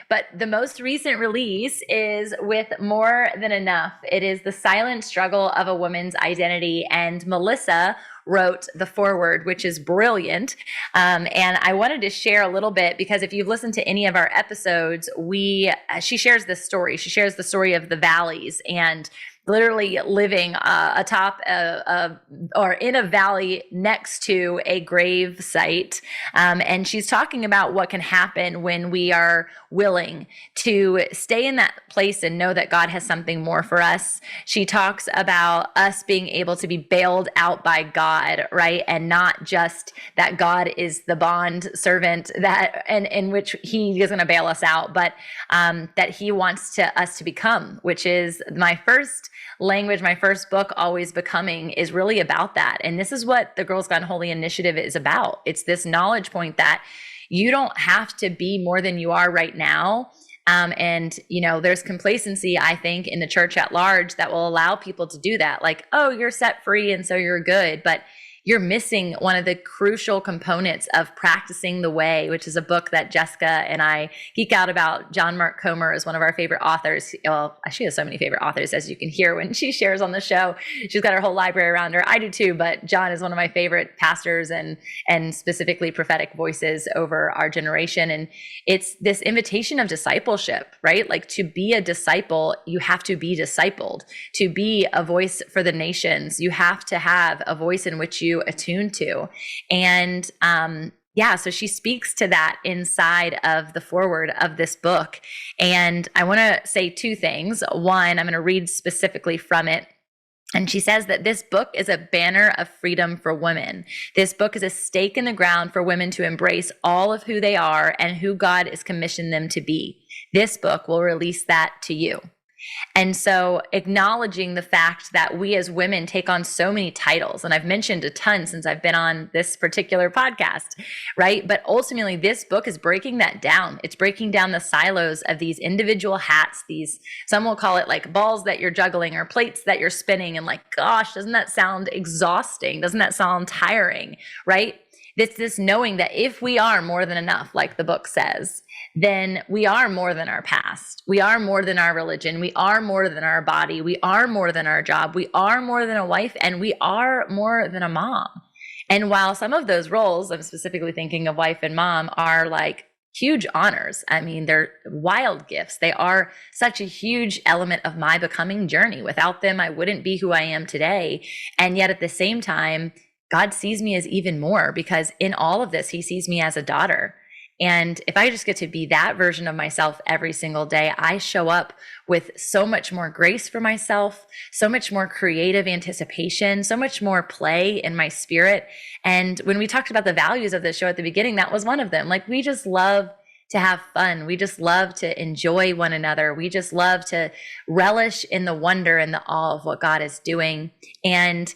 But the most recent release is with More Than Enough. It is the silent struggle of a woman's identity. And Melissa wrote the foreword, which is brilliant. And I wanted to share a little bit because if you've listened to any of our episodes, she shares this story. She shares the story of the valleys and literally living atop or in a valley next to a grave site. And she's talking about what can happen when we are willing to stay in that place and know that God has something more for us. She talks about us being able to be bailed out by God, right? And not just that God is the bond servant that and in which he is going to bail us out, but that he wants us to become, which is my first language, my first book, Always Becoming, is really about that. And this is what the Girls Gone Holy initiative is about. It's this knowledge point that you don't have to be more than you are right now. And, there's complacency, I think, in the church at large that will allow people to do that. Like, oh, you're set free and so you're good. But you're missing one of the crucial components of Practicing the Way, which is a book that Jessica and I geek out about. John Mark Comer is one of our favorite authors. Well, she has so many favorite authors, as you can hear when she shares on the show. She's got her whole library around her. I do too, but John is one of my favorite pastors and specifically prophetic voices over our generation. And it's this invitation of discipleship, right? Like, to be a disciple, you have to be discipled. To be a voice for the nations, you have to have a voice in which you attune to. And so she speaks to that inside of the foreword of this book. And I want to say two things. One, I'm going to read specifically from it. And she says that this book is a banner of freedom for women. This book is a stake in the ground for women to embrace all of who they are and who God has commissioned them to be. This book will release that to you. And so acknowledging the fact that we as women take on so many titles, and I've mentioned a ton since I've been on this particular podcast, right? But ultimately, this book is breaking that down. It's breaking down the silos of these individual hats. Some will call it like balls that you're juggling or plates that you're spinning. And like, gosh, doesn't that sound exhausting? Doesn't that sound tiring, right? It's this knowing that if we are more than enough, like the book says, then we are more than our past. We are more than our religion. We are more than our body. We are more than our job. We are more than a wife, and we are more than a mom. And while some of those roles, I'm specifically thinking of wife and mom, are like huge honors. I mean, they're wild gifts. They are such a huge element of my becoming journey. Without them, I wouldn't be who I am today. And yet at the same time, God sees me as even more, because in all of this, he sees me as a daughter. And if I just get to be that version of myself every single day, I show up with so much more grace for myself, so much more creative anticipation, so much more play in my spirit. And when we talked about the values of this show at the beginning, that was one of them. Like, we just love to have fun. We just love to enjoy one another. We just love to relish in the wonder and the awe of what God is doing. And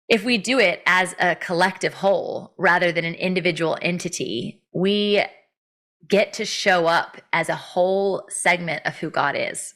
if we do it as a collective whole rather than an individual entity, we get to show up as a whole segment of who God is.